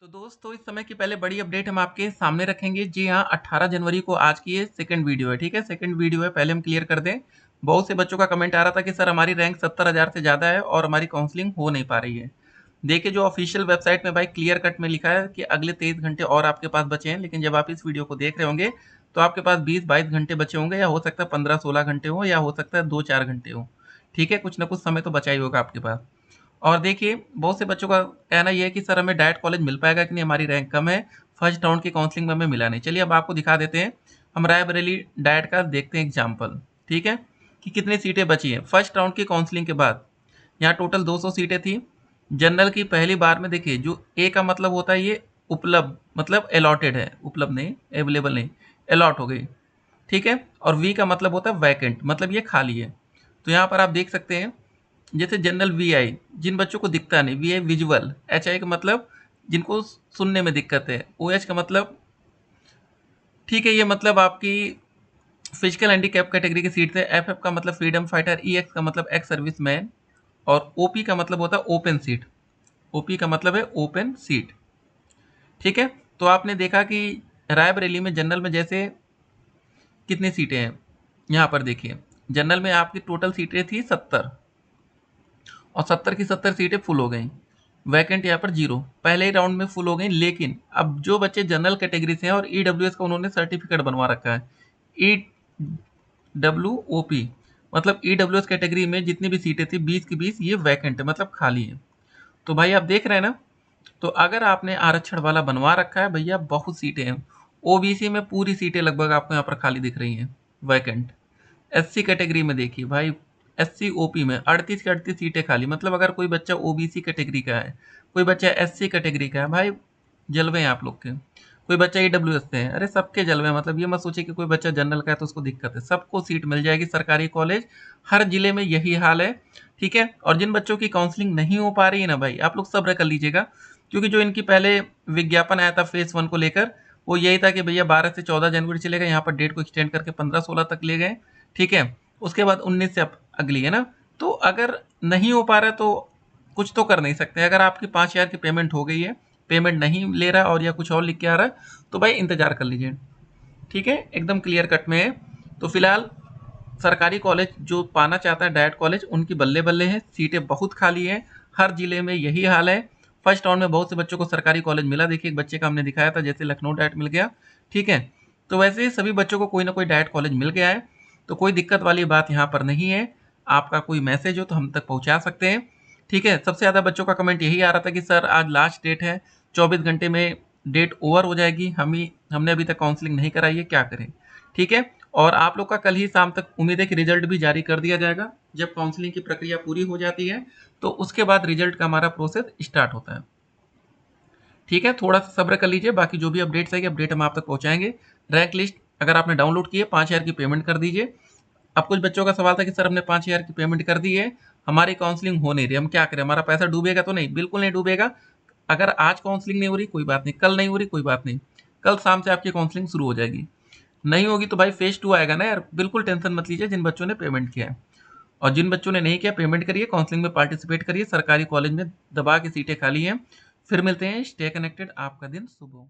तो दोस्तों इस समय की पहले बड़ी अपडेट हम आपके सामने रखेंगे। जी हाँ, 18 जनवरी को आज की ये सेकंड वीडियो है। ठीक है, सेकंड वीडियो है, पहले हम क्लियर कर दें। बहुत से बच्चों का कमेंट आ रहा था कि सर हमारी रैंक 70,000 से ज़्यादा है और हमारी काउंसलिंग हो नहीं पा रही है। देखिए जो ऑफिशियल वेबसाइट में भाई क्लियर कट में लिखा है कि अगले 23 घंटे और आपके पास बचे हैं, लेकिन जब आप इस वीडियो को देख रहे होंगे तो आपके पास 20-22 घंटे बचे होंगे, या हो सकता है 15-16 घंटे हो, या हो सकता है 2-4 घंटे हो। ठीक है, कुछ ना कुछ समय तो बचा ही होगा आपके पास। और देखिए बहुत से बच्चों का कहना ये है कि सर हमें डायरेक्ट कॉलेज मिल पाएगा कि नहीं, हमारी रैंक कम है, फर्स्ट राउंड की काउंसलिंग में हमें मिला नहीं। चलिए अब आपको दिखा देते हैं, हम रायबरेली डायरेक्ट का देखते हैं एग्जाम्पल। ठीक है, कि कितनी सीटें बची हैं फर्स्ट राउंड की काउंसलिंग के बाद। यहाँ टोटल 200 सीटें थी। जनरल की पहली बार में देखिए, जो ए का मतलब होता है ये उपलब्ध, मतलब अलॉटेड है, उपलब्ध नहीं, अवेलेबल नहीं, अलॉट हो गई। ठीक है, और वी का मतलब होता है वैकेंट, मतलब ये खाली है। तो यहाँ पर आप देख सकते हैं, जैसे जनरल वी आई, जिन बच्चों को दिखता नहीं, V I visual, H I का मतलब जिनको सुनने में दिक्कत है, ओ एच का मतलब ठीक है, ये मतलब आपकी फिजिकल हैंडीकैप कैटेगरी की सीट है, एफ एफ का मतलब फ्रीडम फाइटर, ई एक्स का मतलब एक्स सर्विस मैन, और ओ पी का मतलब होता है ओपन सीट। ओ पी का मतलब है ओपन सीट। ठीक है, तो आपने देखा कि रायबरेली में जनरल में जैसे कितनी सीटें हैं, यहाँ पर देखिए जनरल में आपकी टोटल सीटें थी 70, और 70 की 70 सीटें फुल हो गई। वैकेंट यहाँ पर 0, पहले ही राउंड में फुल हो गई। लेकिन अब जो बच्चे जनरल कैटेगरी से हैं और ईडब्ल्यूएस का उन्होंने सर्टिफिकेट बनवा रखा है, ईडब्ल्यूओपी, मतलब ईडब्ल्यूएस कैटेगरी में जितनी भी सीटें थी 20 की 20 ये वैकेंट है, मतलब खाली है। तो भाई आप देख रहे हैं ना, तो अगर आपने आरक्षण वाला बनवा रखा है भैया, बहुत सीटें हैं। ओबीसी में पूरी सीटें लगभग आपको यहाँ पर खाली दिख रही हैं, वैकेंट। एससी कैटेगरी में देखिए भाई, एससी ओपी में 38 की 38 सीटें खाली, मतलब अगर कोई बच्चा ओबीसी कैटेगरी का है, कोई बच्चा एससी कैटेगरी का है, भाई जलवे हैं आप लोग के। कोई बच्चा ईडब्ल्यूएस से है, अरे सबके जलवे हैं। मतलब ये मत सोचिए कि कोई बच्चा जनरल का है तो उसको दिक्कत है, सबको सीट मिल जाएगी। सरकारी कॉलेज हर जिले में यही हाल है। ठीक है, और जिन बच्चों की काउंसलिंग नहीं हो पा रही है ना भाई, आप लोग सब्र कर लीजिएगा, क्योंकि जो इनकी पहले विज्ञापन आया था फेज 1 को लेकर, वो यही था कि भैया 12 से 14 जनवरी चलेगा, यहाँ पर डेट को एक्सटेंड करके 15-16 तक ले गए। ठीक है, उसके बाद 19 से अगली है ना। तो अगर नहीं हो पा रहा है तो कुछ तो कर नहीं सकते। अगर आपकी 5,000 की पेमेंट हो गई है, पेमेंट नहीं ले रहा और या कुछ और लिख के आ रहा है, तो भाई इंतजार कर लीजिए। ठीक है, एकदम क्लियर कट में है। तो फिलहाल सरकारी कॉलेज जो पाना चाहता है डायरेक्ट कॉलेज, उनकी बल्ले बल्ले है, सीटें बहुत खाली है, हर जिले में यही हाल है। फर्स्ट राउंड में बहुत से बच्चों को सरकारी कॉलेज मिला, देखिए एक बच्चे का हमने दिखाया था जैसे लखनऊ डायरेक्ट मिल गया। ठीक है, तो वैसे ही सभी बच्चों को कोई ना कोई डायरेक्ट कॉलेज मिल गया है, तो कोई दिक्कत वाली बात यहाँ पर नहीं है। आपका कोई मैसेज हो तो हम तक पहुँचा सकते हैं। ठीक है, सबसे ज़्यादा बच्चों का कमेंट यही आ रहा था कि सर आज लास्ट डेट है, 24 घंटे में डेट ओवर हो जाएगी, हमने अभी तक काउंसलिंग नहीं कराई है, क्या करें। ठीक है, और आप लोग का कल ही शाम तक उम्मीद है कि रिजल्ट भी जारी कर दिया जाएगा। जब काउंसलिंग की प्रक्रिया पूरी हो जाती है तो उसके बाद रिजल्ट का हमारा प्रोसेस स्टार्ट होता है। ठीक है, थोड़ा सा सब्र कर लीजिए, बाकी जो भी अपडेट्स आएगी अपडेट हम आप तक पहुंचाएंगे। रैंक लिस्ट अगर आपने डाउनलोड की है, 5,000 की पेमेंट कर दीजिए। अब कुछ बच्चों का सवाल था कि सर हमने 5,000 की पेमेंट कर दी है, हमारी काउंसलिंग हो नहीं रही, हम क्या करें, हमारा पैसा डूबेगा तो नहीं? बिल्कुल नहीं डूबेगा। अगर आज काउंसलिंग नहीं हो रही कोई बात नहीं, कल नहीं हो रही कोई बात नहीं, कल शाम से आपकी काउंसलिंग शुरू हो जाएगी। नहीं होगी तो भाई फेज 2 आएगा ना यार, बिल्कुल टेंशन मत लीजिए जिन बच्चों ने पेमेंट किया है। और जिन बच्चों ने नहीं किया, पेमेंट करिए, काउंसलिंग में पार्टिसिपेट करिए, सरकारी कॉलेज में दबा के सीटें खाली हैं। फिर मिलते हैं, स्टे कनेक्टेड, आपका दिन शुभ हो।